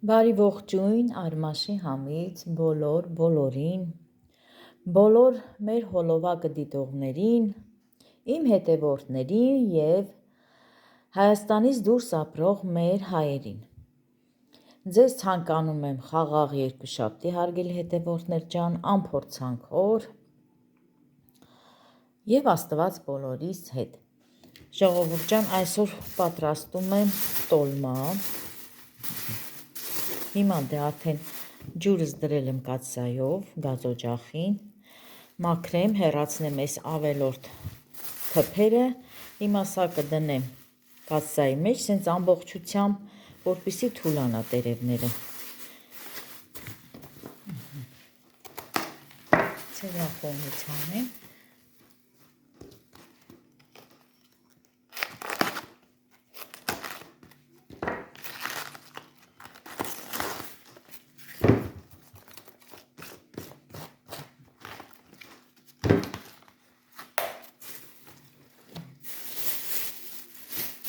Բարի ողջույն Արմաշի համից բոլորին, բոլոր մեր հոլովակը դիտողներին, իմ հետևորդներին և Հայաստանից դուրս ապրող մեր հայերին։ Ձեզ ցանկանում եմ խաղաղ երկուշաբթի, հարգելի հետևորդներ ջան, անփորձանք օր և Աստված բոլորիս հետ։ Ժողովուրդ ջան, այսօր պատրաստում եմ տոլմա։ Հիմա դե արդեն ջուրս դրել եմ կաթսայով, գազօջախին, մաքրեմ, հեռացնեմ այս ավելորդ թփերը, հիմա սա կդնեմ կաթսայի մեջ, սենց ամբողջությամբ, որպեսզի թուլանա տերևները։ Ցերախումից անեմ։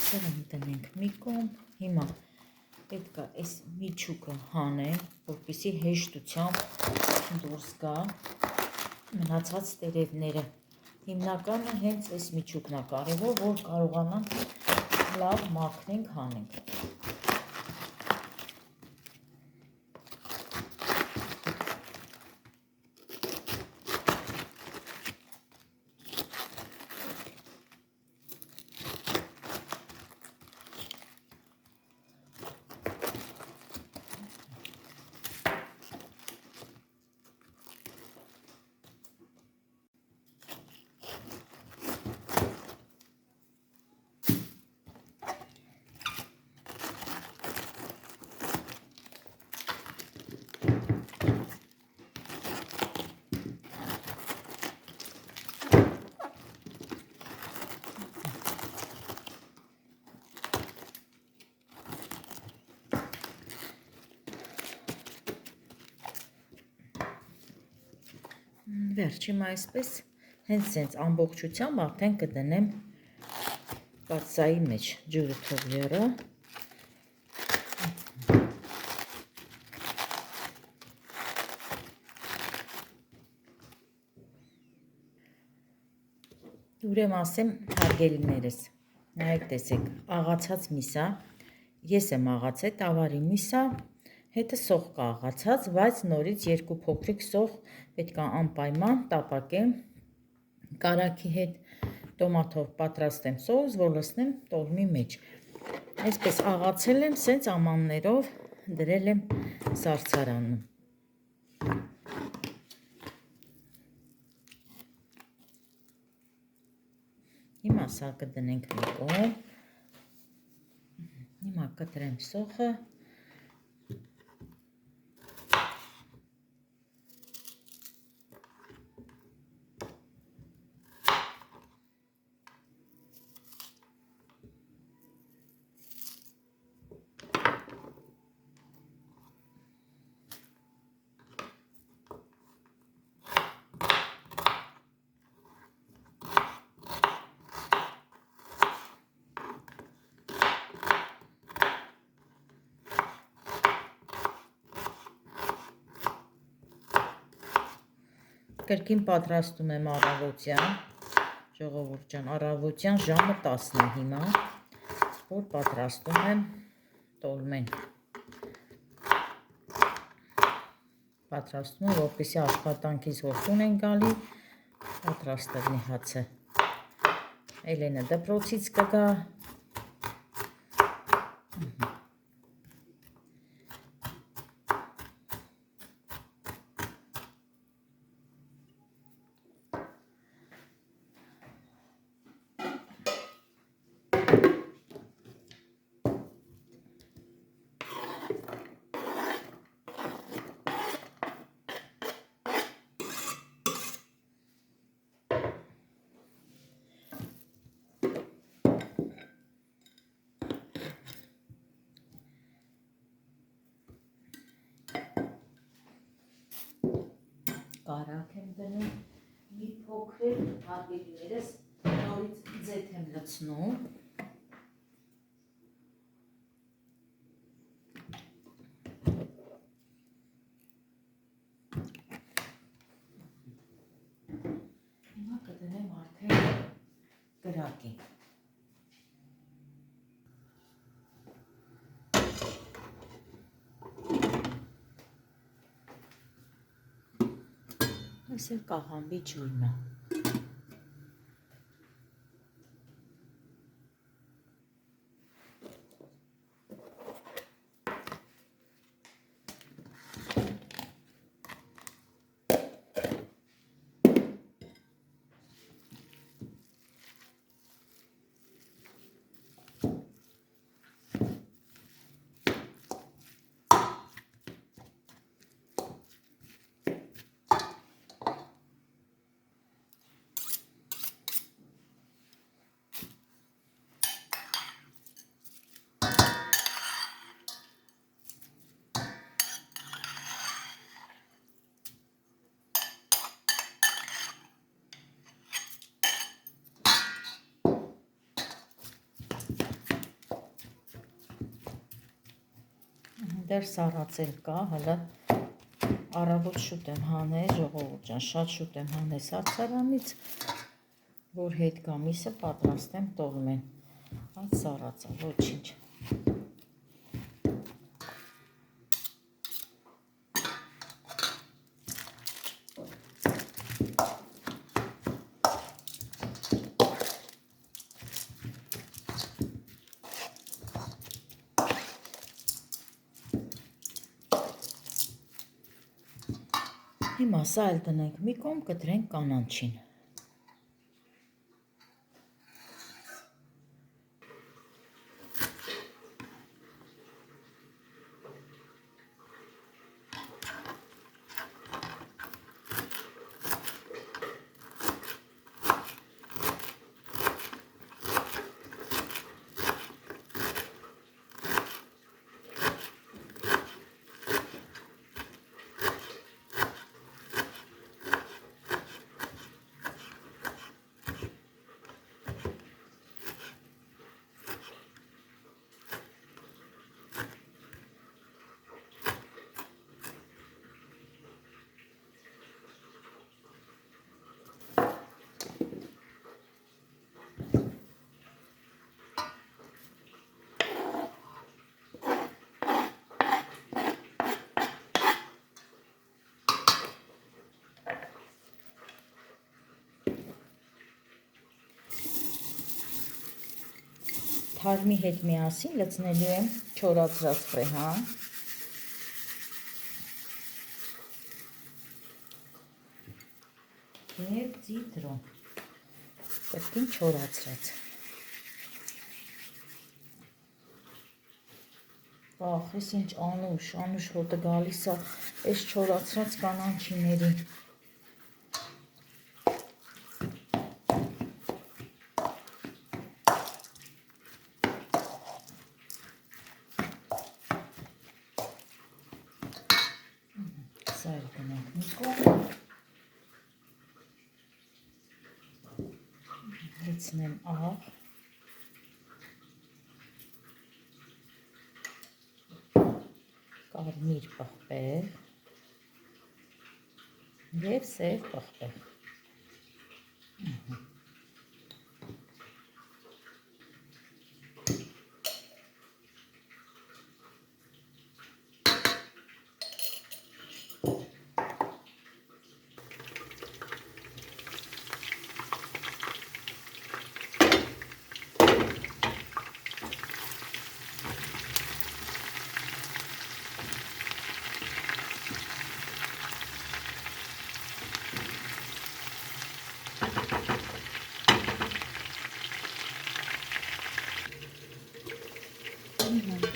Սրան տնենք մի կողմ, հիմա պետք է այս միջուկը հանեմ, որպեսզի հեշտությամբ դուրս գա մնացած տերևները։ Հիմնականը հենց այս միջուկն է կարևոր, որ կարողանանք լավ մաքրենք, հանենք։ Վերջ, հիմա այսպես, հենց սենց ամբողջությամբ արդեն կդնեմ կաթսայի մեջ, ջուրը թող եռա։ Ուրեմն ասեմ հարգելիներս, նայեք տեսեք, աղացած միսա, ես եմ աղացել, տավարի միսա, հետը սոխ կա աղացած, բայց նորից երկու փոքրիկ սոխ պետք է անպայման տապակեմ կարագի հետ, տոմատով պատրաստեմ սոուս, որ լցնեմ տոլմի մեջ։ Այսպես աղացել եմ, սենց ամաններով դրել եմ սարսարանում։ Հիմա սա կդնենք մի կողմ, հիմա կտրեմ սոխը, կրկին պատրաստում եմ առավոտյան, ժողովուրդ ջան, առավոտյան ժամը 10-ն է հիմա, որ պատրաստում եմ տոլմեն։ Պատրաստում եմ, որպեսզի աշխատանքից որ տուն են գալի, պատրաստ լինի հացը։ Էլենը դպրոցից կգա։ Կարակ եմ դնում, մի փոքր հարգելիներս նորից ձեթ եմ լցնում։ կրակի։ Այս էլ կաղամբի ջուրն է։ Դեռ սառացել կա, հələ առավոտ շուտ եմ հանել, ժողովուրդ ջան, շատ շուտ եմ հանել սարսարանից, որ հետ գամիսը պատրաստեմ տոլմեն։ Այդ սառացա, ոչինչ։ Հիմա սա էլ տնենք մի կողմ, կտրենք կանանչին։ Թարմի հետ միասին լցնելու եմ չորացրած ֆրեհան և ցիտրոն, կրկին չորացրած։ Ախ, ես ինչ անուշ հոտը գալիս է այս չորացրած կանանչիներին։ Սա էլ տնենք մի կողմ, լցնեմ աղ, կարմիր պղպեղ և սև պղպեղ։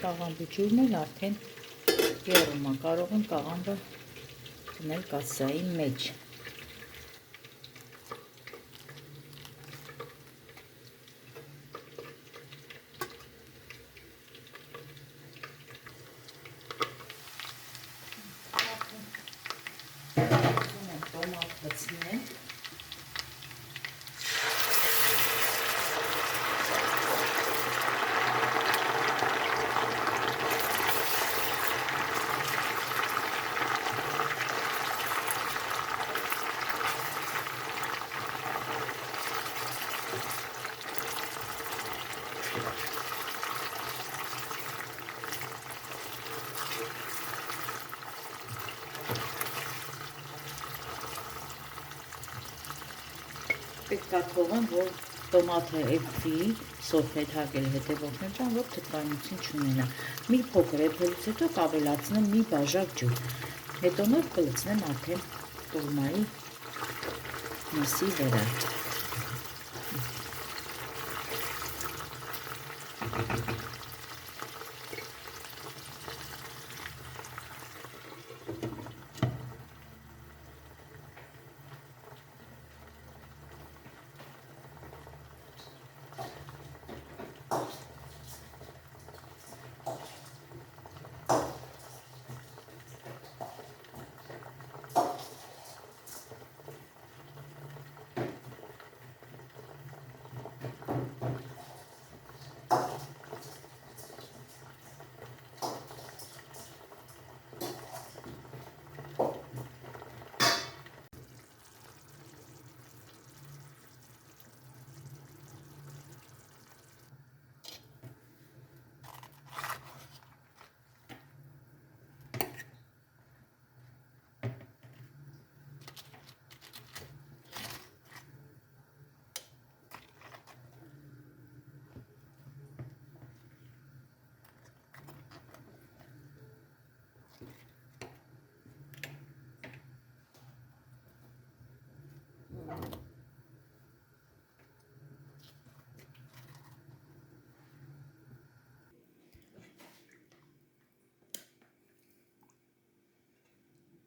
Կաղամբի ջուրն էլ արդեն եռում է, կարող եմ կաղամբը դնել կասայի մեջ։ Տոմատ լցնեմ։ պետք է թողեմ, որ տոմատը էլի սոս հետ հագել հետևորդներ ջան, որ թթվածություն չունենա։ Մի փոքր եփելուց հետո կավելացնեմ մի բաժակ ջուր։ Հետո նոր կլցնեմ արդեն տոլմայի միսի վրա։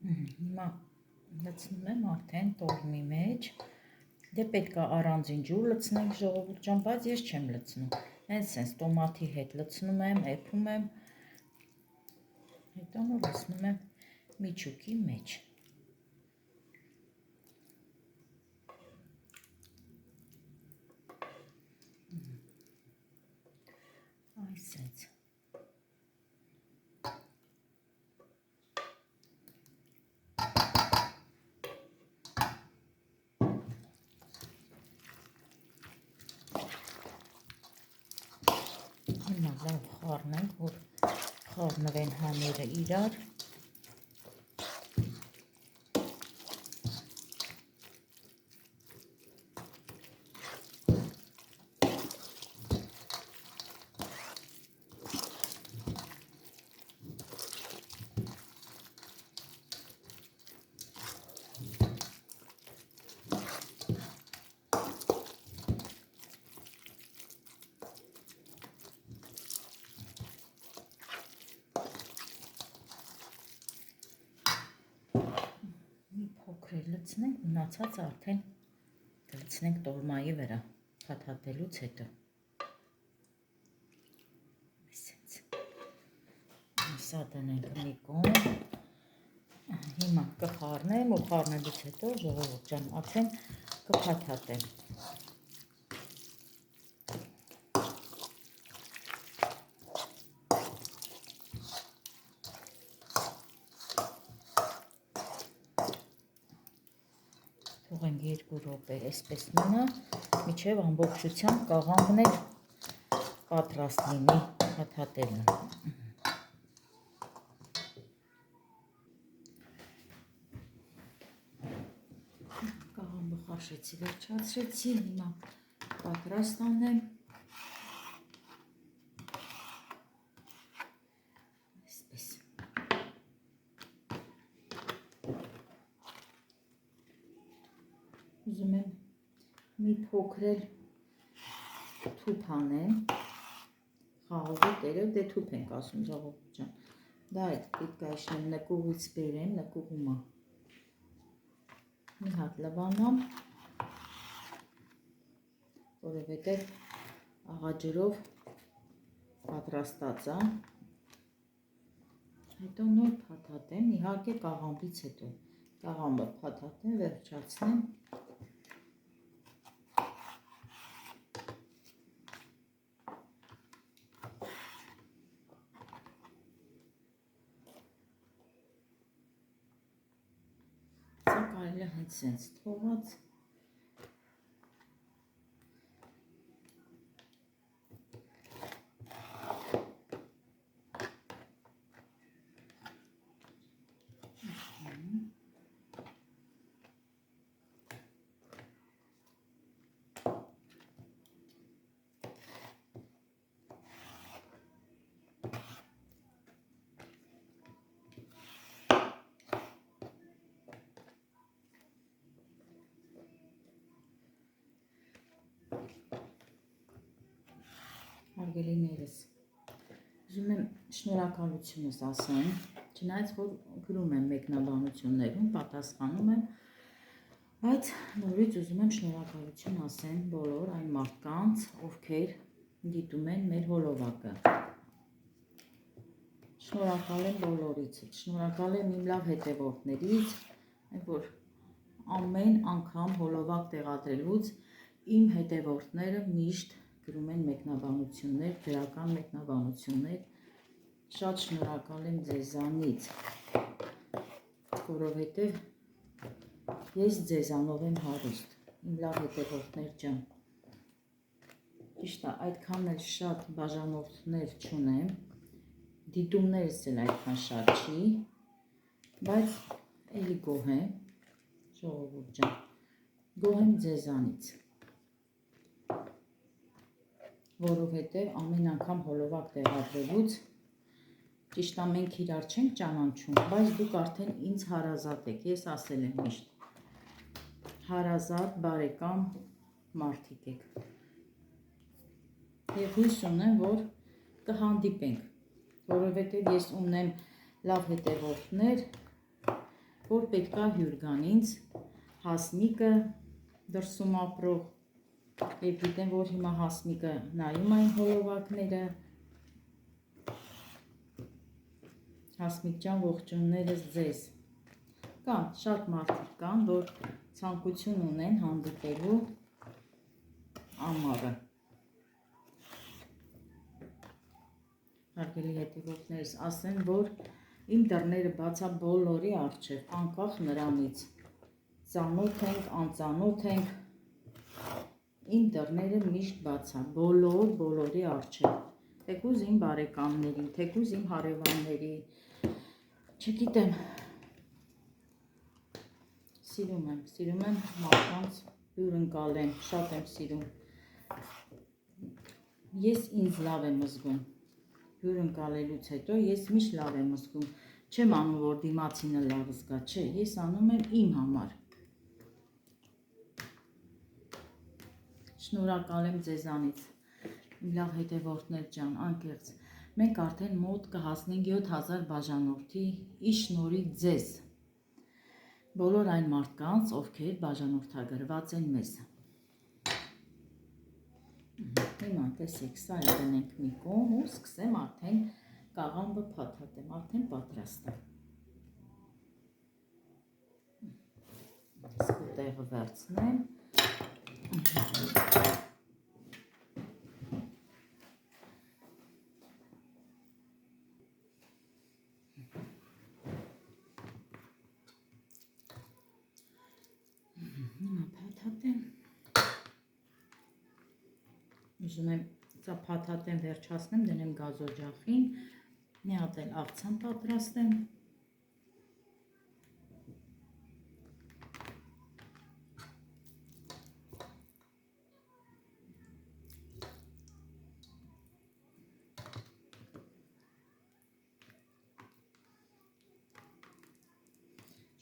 Հիմա լցնում եմ արդեն տոլմի մեջ, դե պետք է առանձին ջուր լցնենք ժողովուրդ ջան, բայց ես չեմ լցնում, հենց սենց տոմատի հետ լցնում եմ, էփում եմ, հետո նոր լցնում եմ միջուկի մեջ, այսենց։ Հիմա լավ խառնենք, որ խառնվեն համերը իրար։ Լցնենք, մնացած արդեն լցնենք տոլմայի վրա փաթաթելուց հետո։ Այսպես։ Սա դնենք մի կողմ։ Հիմա կխառնեմ ու խառնելուց հետո ժողովուրդ ջան արդեն կփաթաթեմ։ Թողենք 2 րոպե այսպես մնա, մինչև ամբողջությամբ կաղամբն էլ պատրաստ լինի փաթաթելը։ Կաղամբը խաշեցի, վերջացրեցի, հիմա պատրաստ անեմ։ Այսպես։ Ուզում եմ մի փոքր թուփ անեմ, խաղողի տերև դե թուփ ենք ասում ժողովուրդ ջան, դա այդ պետք է իշխեմ նկուղից բերեմ, նկուղումա մի հատ լվանամ, որովհետև աղաջրով պատրաստած է, հետո նոր փաթաթեմ, իհարկե կաղամբից հետո, կաղամբը փաթաթեմ, վերջացնեմ, կարելի է հենց սենց թողած, հարգելիներս, ուզում եմ շնորհակալությունս ասեմ, չնայած որ գրում եմ մեկնաբանություններում, պատասխանում եմ, բայց նորից ուզում եմ շնորհակալություն ասեմ բոլոր այն մարդկանց, ովքեր դիտում են մեր հոլովակը։ Շնորհակալ եմ բոլորից, շնորհակալ եմ իմ լավ հետևորդներից, որ ամեն անգամ հոլովակ տեղադրելուց իմ հետևորդները միշտ գրում են մեկնաբանություններ, դրական մեկնաբանություններ, շատ շնորհակալ եմ ձեզանից, որովհետև ես ձեզանով եմ հարուստ, իմ լավ հետևորդներ ջան, ճիշտ է, այդքան էլ շատ բաժանորդներ չունեմ, դիտումներս էլ այդքան շատ չի, բայց էլի գոհ եմ, ժողովուրդ ջան, գոհ եմ ձեզանից, որովհետև ամեն անգամ հոլովակ տեղադրելուց, ճիշտ է մենք իրար չենք ճանաչում, բայց դուք արդեն ինձ հարազատ եք, ես ասել եմ միշտ, հարազատ, բարեկամ մարդիկ եք, և հույս ունեմ, որ կհանդիպենք, որովհետև ես ունեմ լավ հետևորդներ, որ պետքա հյուր գան ինձ, Հասմիկը դրսում ապրող, և գիտեմ, որ հիմա Հասմիկը նայում այն հոլովակները, Հասմիկ ջան, ողջույններս ձեզ, կան, շատ մարդիկ կան, որ ցանկություն ունեն հանդիպելու ամառը, հարգելի հետևորդներս, ասեմ, որ իմ դռները բաց է բոլորի առջև, անկախ նրանից, ծանոթ ենք, անծանոթ ենք, իմ դռները միշտ բաց է, բոլորի առջև, թեկուզ իմ բարեկամների, թեկուզ իմ հարևանների, չգիտեմ, սիրում եմ մարդկանց հյուրընկալեմ, շատ եմ սիրում, ես ինձ լավ եմ զգում, հյուրընկալելուց հետո ես միշտ լավ եմ զգում, չեմ անում, որ դիմացինը լավ զգա, չէ, ես անում եմ իմ համար, շնորհակալ եմ ձեզանից, իմ լավ հետևորդներ ջան, անկեղծ, մենք արդեն մոտ կհասնենք 7000 բաժանորդի, ի շնորհիվ ձեզ, բոլոր այն մարդկանց, ովքեր բաժանորդագրված են մեզ, հիմա տեսեք, սա դնենք մի կողմ ու սկսեմ արդեն կաղամբը փաթաթեմ, արդեն պատրաստ է, սկուտեղը վերցնեմ, փաթաթեմ, ուզում եմ սա փաթաթեմ վերջացնեմ, դնեմ գազօջախին, մի հատ էլ աղցան պատրաստեմ,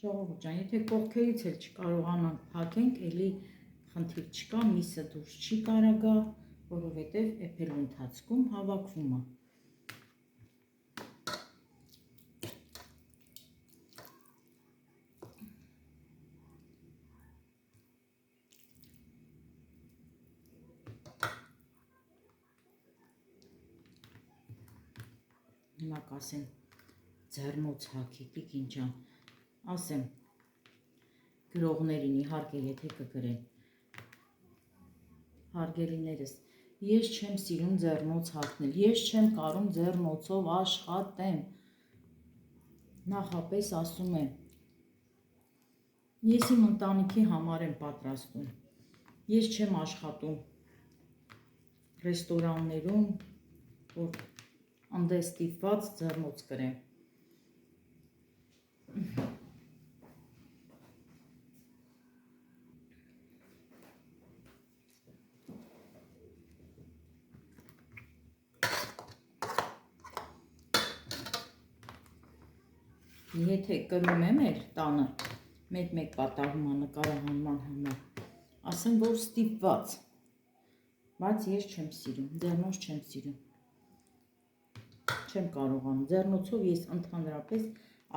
ժողովուրդ ջան, եթե կողքերից էլ չկարողանանք փակենք, էլի խնդիր չկա, միսը դուրս չի կարող գա, որովհետև էփելու ընթացքում հավաքվում է։ Հիմա կասեն ձեռնոց հագի, տիկին ջան, ասեմ գրողներին իհարկե եթե կգրեն, հարգելիներս, ես չեմ սիրում ձեռնոց հագնել, ես չեմ կարում ձեռնոցով աշխատեմ, նախապես ասում եմ, ես իմ ընտանիքի համար եմ պատրաստում, ես չեմ աշխատում ռեստորաններում, որ անդես ստիպված ձեռնոց կրեմ, Եթե կրում եմ էր տանը, մեկ-մեկ պատահում է նկարահանման համար, ասեմ, որ ստիպված, Բայց ես չեմ սիրում, ձեռնոց չեմ սիրում։ Չեմ կարողանում, ձեռնոցով ես ընդհանրապես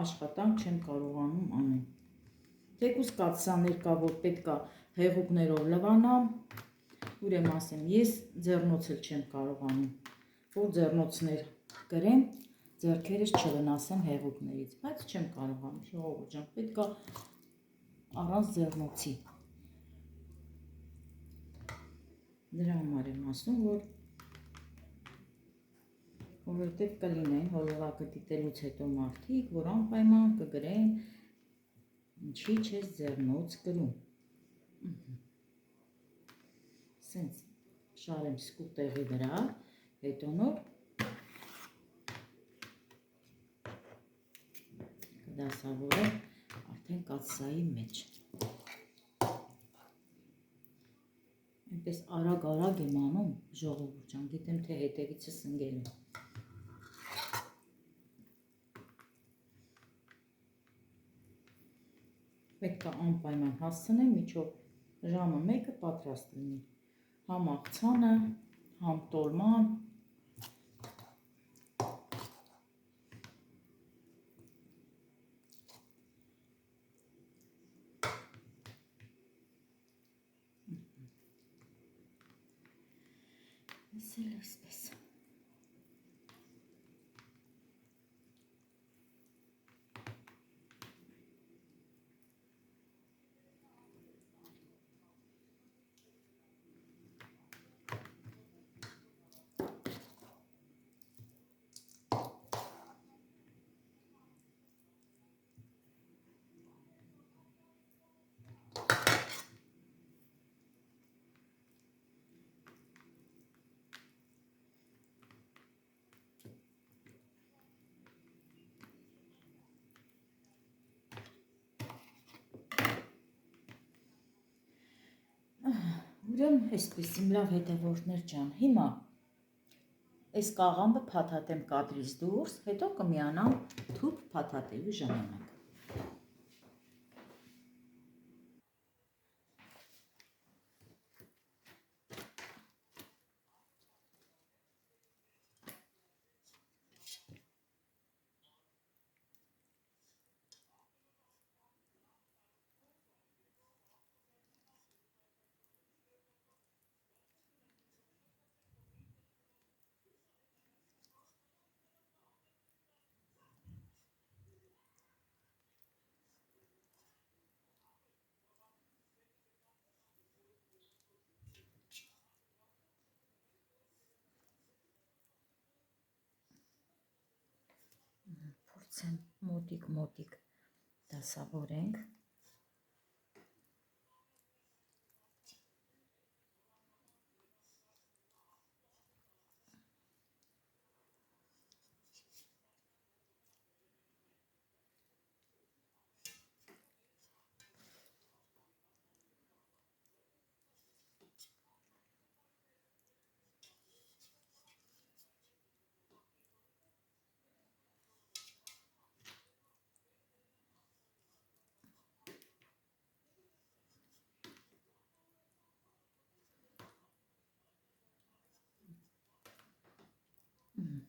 աշխատանք չեմ կարողանում անել։ Թեկուզ կաթսաներ կա, որ պետք է հեղուկներով լվանամ, ուրեմն ասեմ, ես ձեռնոց էլ չեմ կարողանում, որ ձեռնոցներ կրեմ, ձեռքերս չվնասեմ հեղուկներից, բայց չեմ կարողանում, ժողովուրդ ջան, պետք է առանց ձեռնոցի։ Դրա համար եմ ասում, որովհետև կլինեն հոլովակը դիտելուց հետո մարդիկ, որ անպայման կգրեն, ինչի չես ձեռնոց կրում։ Սենց շարեմ սկուտեղի վրա, հետո նոր կդասավորեմ արդեն կաթսայի մեջ։ Այնպես արագ եմ անում, ժողովուրդ ջան, գիտեմ թե հետևիցս ընկել եմ։ Պետք է անպայման հասցնեմ, միջով ժամը 1-ը պատրաստ լինի։ Համ աղցանը, համ տոլման։ Ես էլ այսպես։ Ուրեմն այսպես իմ լավ հետևորդներ ջան, հիմա այս կաղամբը փաթաթեմ կադրից դուրս, հետո կմիանամ թուփ փաթաթելու ժամանակ։ Փորձեմ մոտիկ դասավորենք։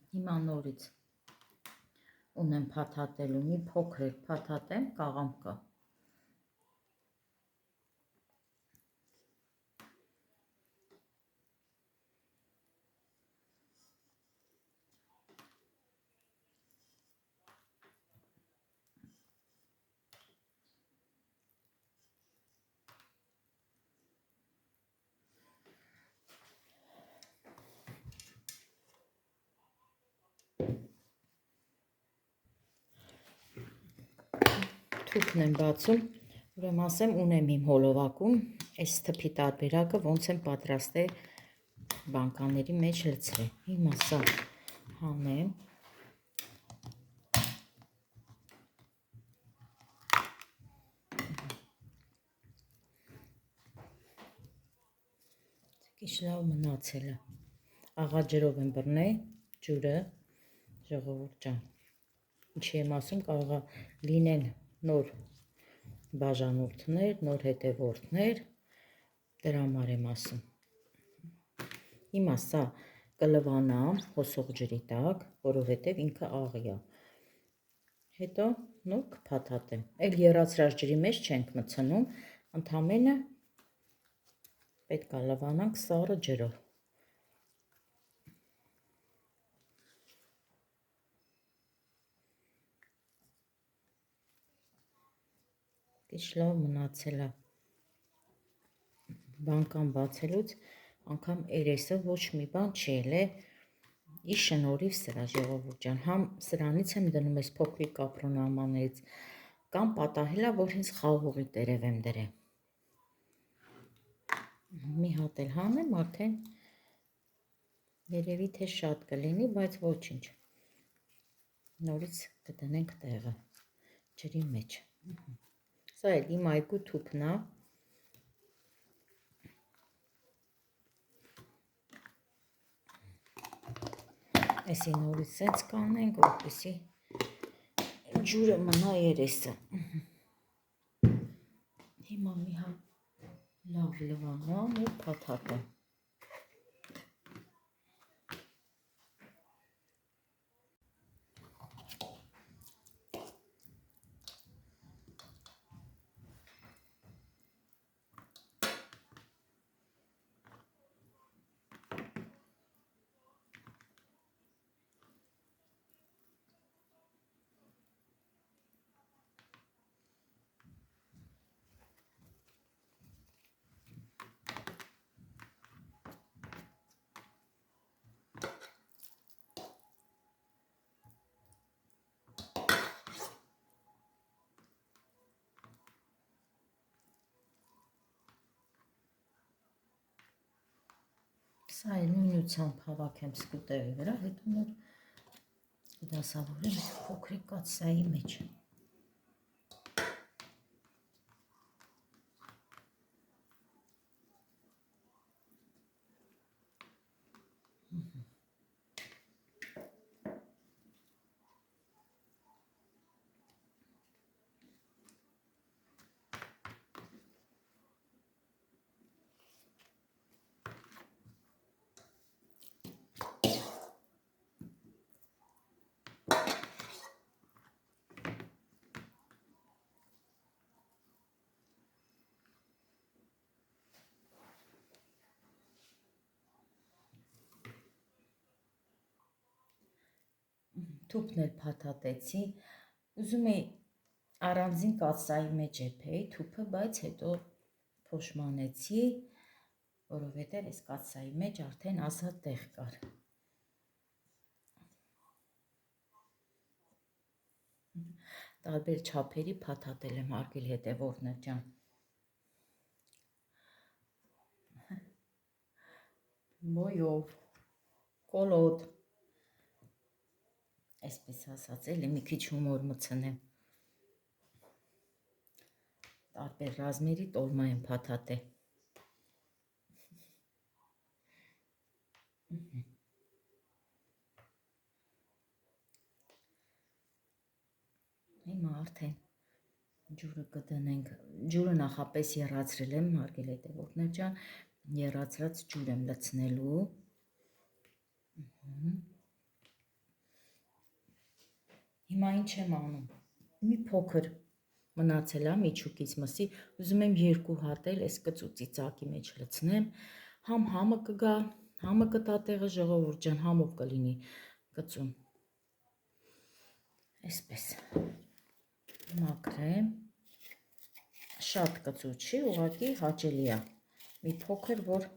Հիմա նորից ունեմ փաթաթելու, մի փոքր փաթաթեմ, կաղամբ կա։ Թուփն եմ բացում, ուրեմն ասեմ, ունեմ իմ հոլովակում այս թփի տարբերակը ոնց եմ պատրաստել բանկաների մեջ լցրել։ Հիմա սա հանեմ։ Քիչ լավ մնացել է։ Աղաջրով եմ բռնել ջուրը, ժողովուրդ ջան։ Ինչի եմ ասում, կարող է լինեն նոր բաժանորդներ, նոր հետևորդներ, դրա համար եմ ասում։ Հիմա սա կլվանա հոսող ջրի տակ, որովհետև ինքը աղի է։ Հետո նոր կփաթաթեմ։ Էլ եռացրած ջրի մեջ չենք մտցնում, ընդամենը պետք է լվանանք սառը ջրով։ Քիչ լավ մնացել է։ Բանկան բացելուց անգամ երեսը ոչ մի բան չի ելել։ Ի շնորհիվ սրա ժողովուրդ ջան, համ սրանից եմ դնում այս փոքրիկ կապրոնամաներից, կամ պատահել է, որ հենց խաղողի տերև եմ դրել։ Մի հատ էլ հանեմ, արդեն երևի թե շատ կլինի, բայց ոչինչ։ Նորից կդնենք տեղը ջրի մեջ։ Սա էլ իմ այգու թուփն է։ Էսի նորից սենց կանենք, որպեսզի ջուրը մնա երեսը։ Հիմա մի հատ լավ լվանամ ու փաթաթեմ։ Սա էլ նույնությամբ հավաքեմ սկուտերի վրա, հետո նոր կդասավորեմ փոքրիկ կաթսայի մեջ։ Թուփն էլ փաթաթեցի, ուզում էի առանձին կաթսայի մեջ եփեի թուփը, բայց հետո փոշմանեցի, որովհետև այս կաթսայի մեջ արդեն ազատ տեղ կար։ Տարբեր չափերի փաթաթել եմ, հարգելի հետևորդներ ջան։ Բոյով, կոլոտ, այսպես ասած, էլի մի քիչ հումոր մտցնեմ։ Տարբեր ռազմերի տոլմա եմ փաթաթել։ Հիմա արդեն ջուրը կդնենք, ջուրը նախապես եռացրել եմ, հարգելի հետևորդներ ջան, եռացրած ջուր եմ լցնելու։ Հիմա ինչ եմ անում, մի փոքր մնացել է միջուկից մսի, ուզում եմ 2 հատ էլ այս կծուծի ծակի մեջ լցնեմ, համ համը կգա, համը կտա տեղը, ժողովուրդ ջան, համով կլինի կծուն։ Այսպես մաքրեմ, շատ կծու չի, ուղղակի հաճելի է, մի փոքր, որ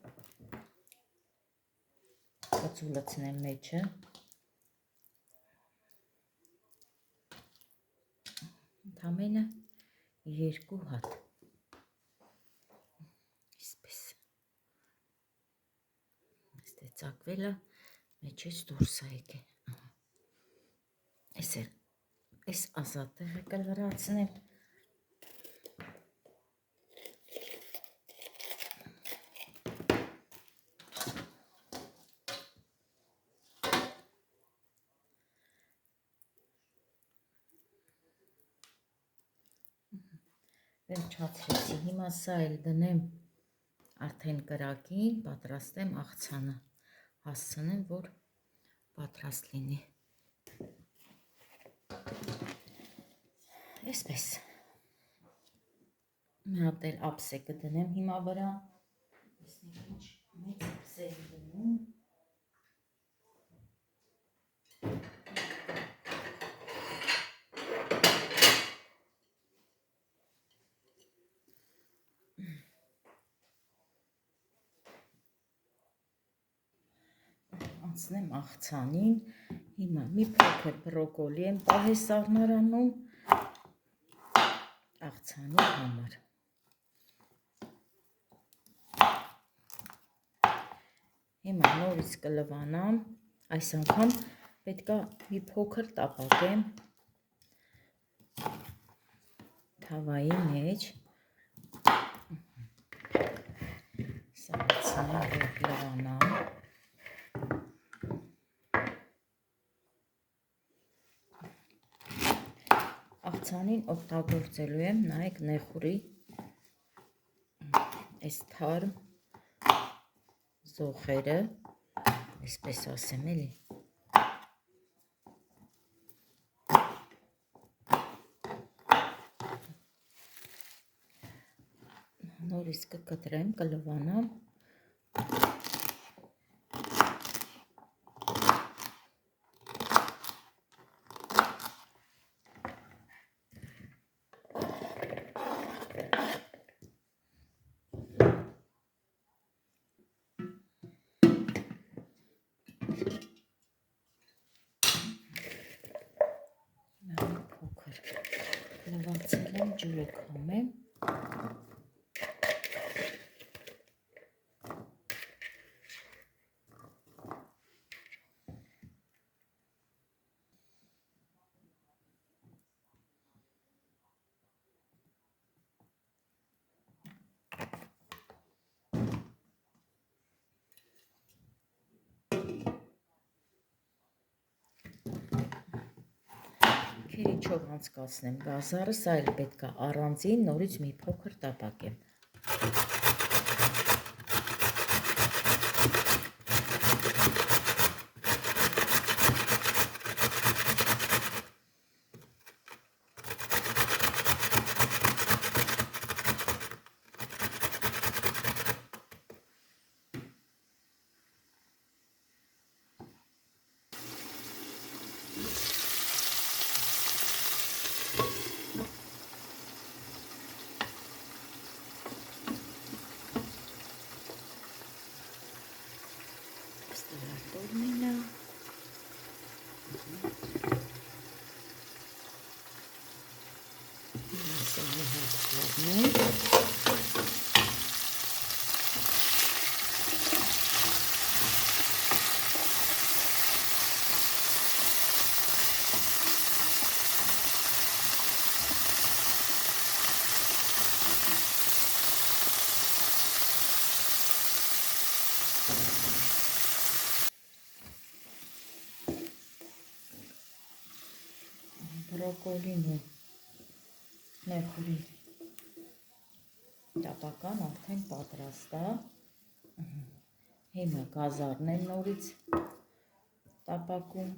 կծու լցնեմ մեջը։ Ընդամենը 2 հատ, այսպես, այստեղ ծակվել է, մեջից դուրս է եկել, այս ազատ տեղը կլրացնեմ, վերջացրեցի, հիմա սա էլ դնեմ արդեն կրակին, պատրաստեմ աղցանը, հասցնեմ, որ պատրաստ լինի։ Այսպես։ Մի հատ էլ ափսե կդնեմ հիմա վրա։ Տեսնենք ինչ մեծ ափսե եմ դնում։ Անցնեմ աղցանին, հիմա մի փոքր բրոկոլի եմ պահել սառնարանում աղցանի համար։ Հիմա նորից կլվանամ, այս անգամ պետք է մի փոքր տապակեմ թավայի մեջ, սառցնեմ, որ լվանամ։ Աղցանին օգտագործելու եմ, նայեք նեխուրի այս թարմ զոխերը, այսպես ասեմ էլի։ Նորից կկտրեմ, կլվանամ։ Փոքր լվացել եմ, ջուրը քամեմ։ Քերիչով անցկացնեմ գազարը, սա էլ պետք է առանձին նորից մի փոքր տապակեմ։ Բրոկոլին ու նեխուրի տապական արդեն պատրաստ է։ Հիմա գազարն եմ նորից տապակում։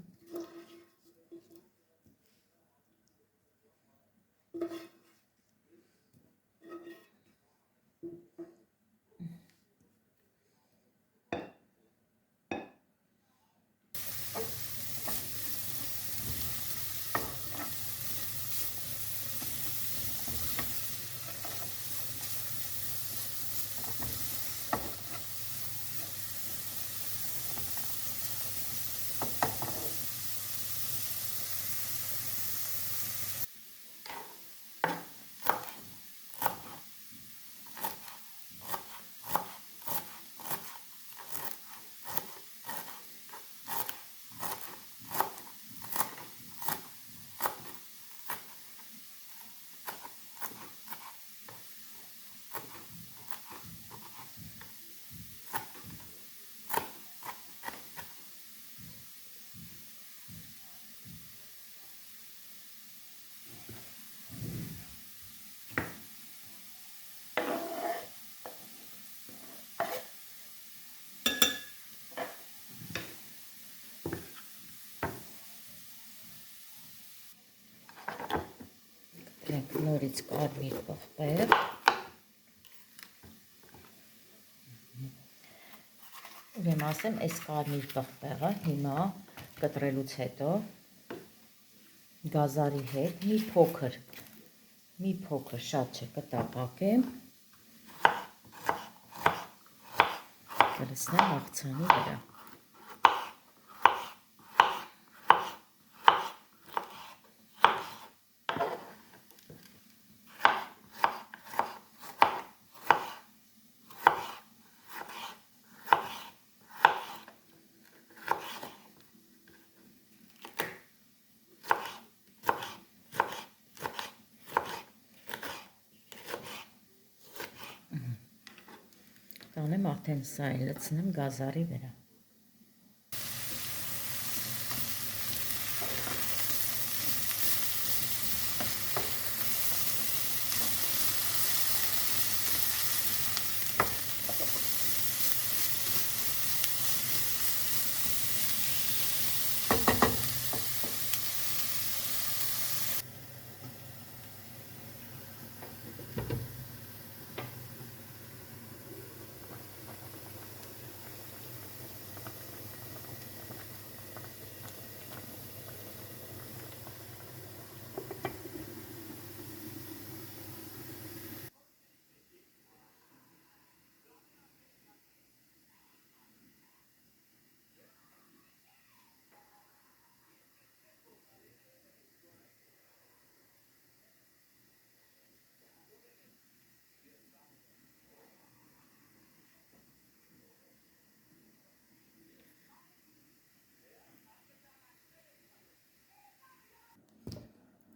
Դրենք նորից կարմիր պղպեղ։ Ուրեմն ասեմ, այս կարմիր պղպեղը հիմա կտրելուց հետո գազարի հետ մի փոքր, շատ չէ, կտապակեմ, կլցնեմ աղցանի վրա։ Տանեմ արդեն սա է, լցնեմ գազարի վրա։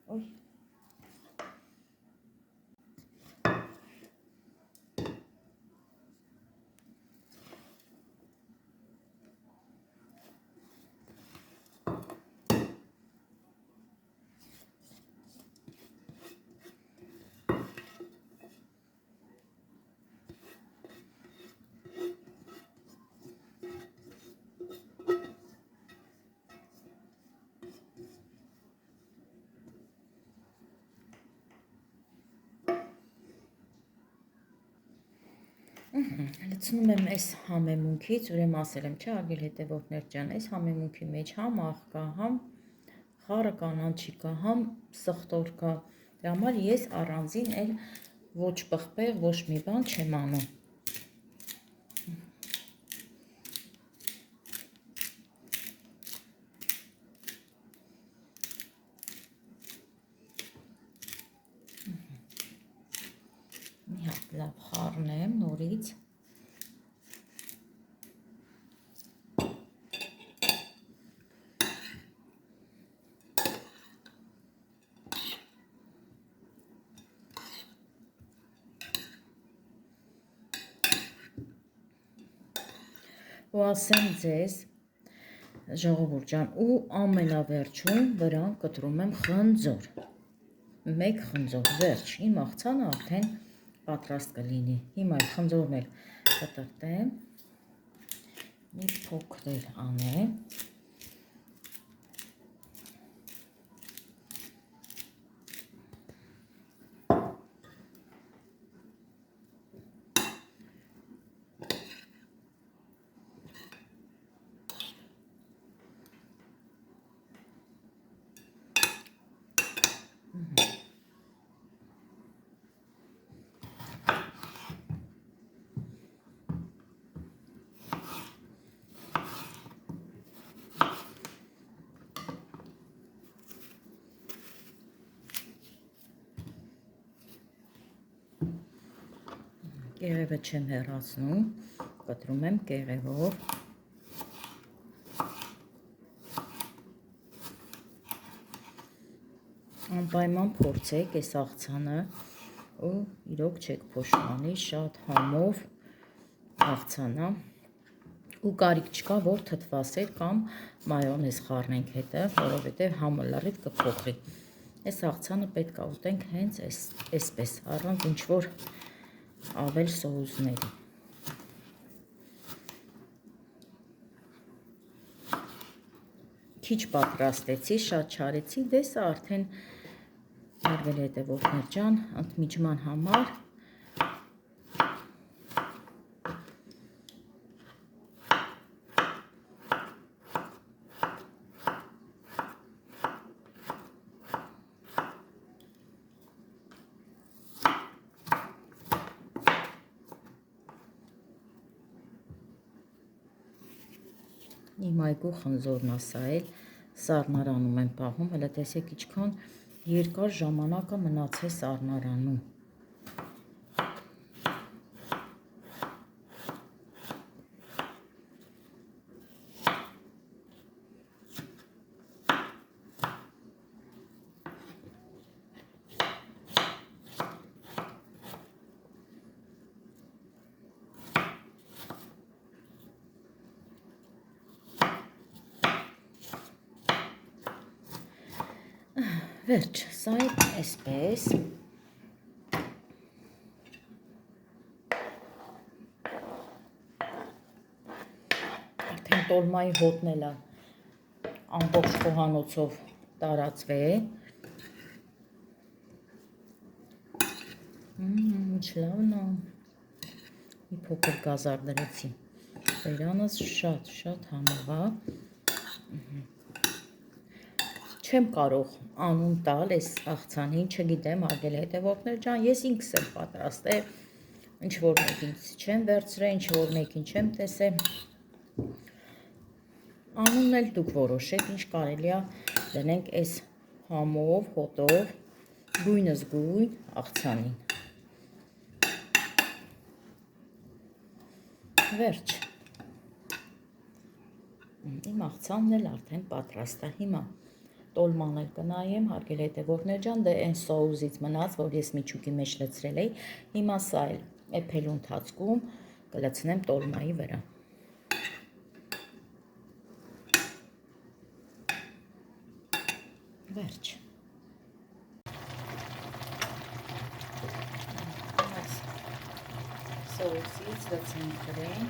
Ой. Լցնում եմ այս համեմունքից, ուրեմն ասել եմ, չէ, արգել հետևորդներ ջան, այս համեմունքի մեջ համ աղ կա, համ խառը կանաչի կա, համ սխտոր կա։ Դրա համար ես առանձին էլ ոչ պղպեղ, ոչ մի բան չեմ անում։ Մի հատ լավ խառնեմ նորից։ Ու ասեմ ձեզ, ժողովուրդ ջան, ու ամենավերջում վրան կտրում եմ խնձոր։ Մեկ խնձոր, վերջ, իմ աղցանը արդեն պատրաստ կլինի։ Հիմա խնձորն էլ կտրտեմ, մի փոքր էլ անեմ։ Կեղևը չեմ հեռացնում, կտրում եմ կեղևով։ Անպայման փորձեք այս աղցանը ու իրոք չեք փոշմանի, շատ համով աղցանա ու կարիք չկա, որ թթվասեր կամ մայոնեզ խառնենք հետը, որովհետև համը լրիվ կփոխի։ Այս աղցանը պետք է ուտենք հենց այսպես, առանց ինչ-որ ավել սոուսների։ Քիչ պատրաստեցի, շատ չարեցի, դե սա արդեն Հարգելի հետևորդներ ջան, ընդմիջման համար իմ այգու խնձորն ասայել սառնարանում եմ պահում, հələ տեսեք ինչքան երկար ժամանակ է մնացել սառնարանում։ Վերջ, սա է այսպես։ Արդեն տոլմայի հոտն էլ ամբողջ խոհանոցով տարածվել։ Ինչ լավն է։ Մի փոքր գազար դրեցի։ Բերանս շատ համով է։ Չեմ կարող անուն տալ այս աղցանին, չգիտեմ, հարգելի հետևորդներ ջան, ես ինքս եմ պատրաստել, ինչ որ մեկին չեմ վերցրել, ինչ որ մեկին չեմ տեսել։ Անունն էլ դուք որոշեք, ինչ կարելի է դնենք այս համով, հոտով, գույնս գույն աղցանին։ Վերջ։ Իմ աղցանն էլ արդեն պատրաստ է։ Հիմա տոլման էլ կնայեմ, հարգելի հետևորդներ ջան, դե այն սոուսից մնաց, որ ես միջուկի մեջ լցրել էի, հիմա սա էլ էփելու ընթացքում կլցնեմ տոլմայի վրա։ Վերջ։ Սոուսից լցնենք գրեն։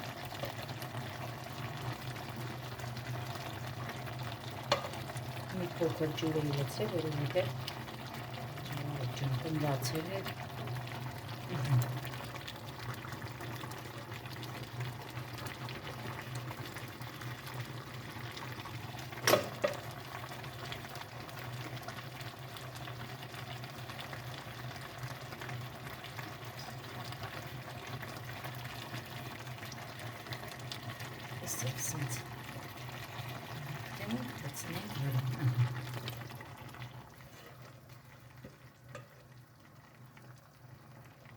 Մի փոքր ջուր եմ լցրել, որովհետև կմրացել է։ Այսպես սենց։ Լցնենք վրա։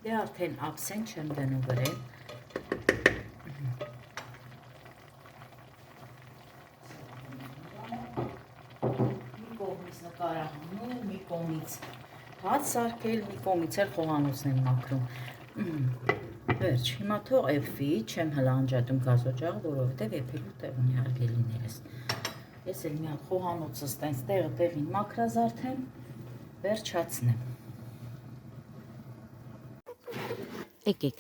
Դե արդեն ափսեն չեմ դնում վրեն։ Մի կողմից նկարահանում, մի կողմից հաց սարքել, մի կողմից էլ խոհանոցն եմ մաքրում։ Վերջ, հիմա թող էփվի, չեմ հլա անջատում գազօջախը, որովհետև էփելու տեղ ունի հարգելիներս։ Ես էլ մի հատ խոհանոցս տենց տեղին մաքրազարդեմ, վերջացնեմ։ Եկեք,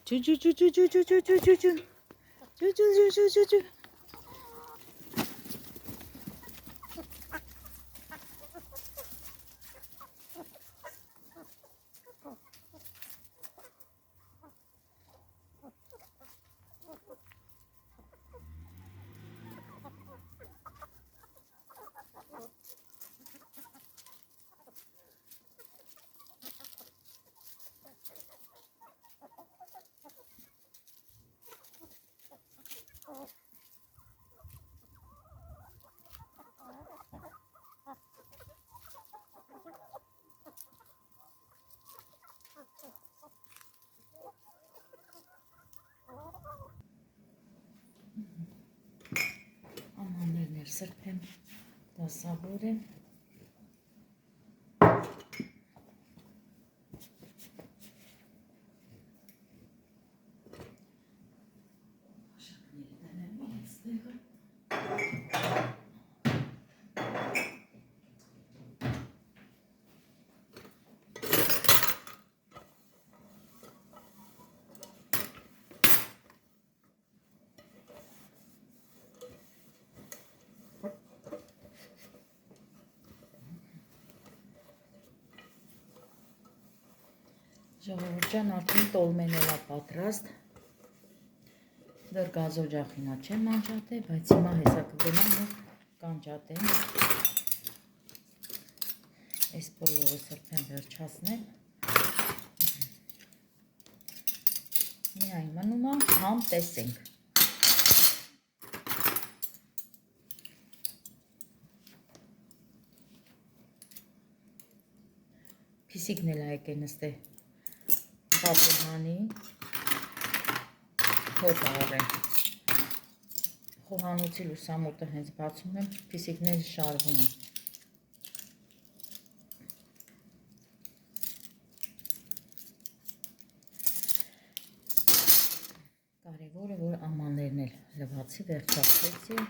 ամաններն էլ սրբեմ, դասավոր եմ։ Ժողովուրդ ջան, արդեն տոլմեն էլ է պատրաստ։ Դեռ գազօջախինա չեմ անջատել, բայց հիմա հեսա կգնամ ու կանջատեմ։ Այս բոլորը սրբեմ վերջացնել։ Միայն մնում է համ տեսենք։ Փիսիկն էլ եկեն նստե պատուհանի հոտ առեն։ Խոհանոցի լուսամուտը հենց բացում եմ, փիսիկները շարվում են։ Կարևորը, որ ամաններն էլ լվացի, վերջացրեցի։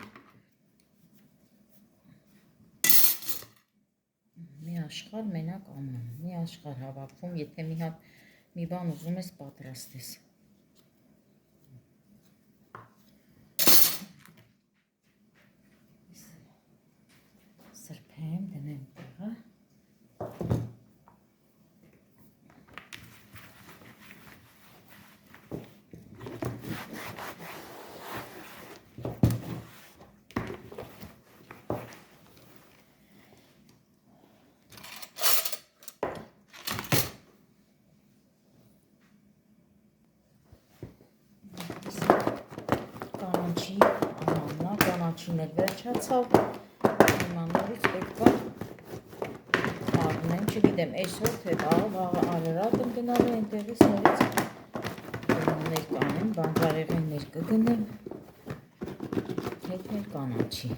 Մի աշխարհ մենակ աման, մի աշխարհ հավաքվում, եթե մի հատ մի բան ուզում ես պատրաստես։ Սրբեմ, դնեմ տեղը։ Կանաչի ամաննա, կանաչին էլ վերջացավ, հիմա նորից պետք է առնեմ, չգիտեմ, այսօր թե վաղը Արարատ եմ գնալու, այնտեղից նորից կանոններ կանեմ, բանջարեղեններ կգնեմ, հետ մեր կանաչի։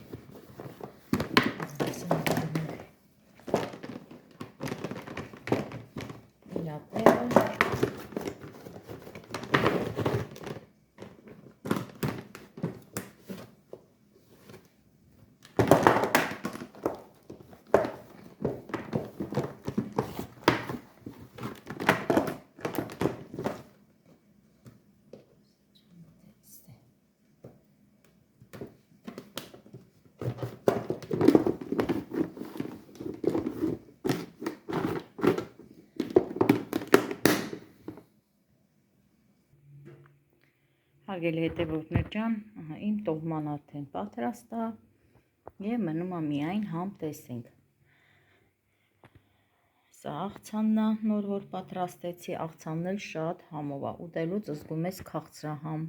Հարգելի հետևորդներ ջան, իմ տոլման արդեն պատրաստ է և մնում է միայն համ տեսենք։ Սա աղցանն է, նոր որ պատրաստեցի, աղցանն էլ շատ համով է, ուտելուց զգում ես քաղցրահամ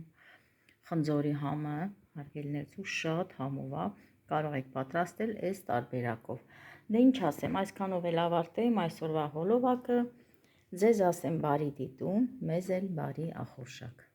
խնձորի համը, հարգելիներս, ու շատ համով է, կարող եք պատրաստել այս տարբերակով։ Դե ինչ ասեմ, այսքանով էլ ավարտեմ այսօրվա հոլովակը, ձեզ ասեմ բարի դիտում, մեզ էլ բարի ախորժակ։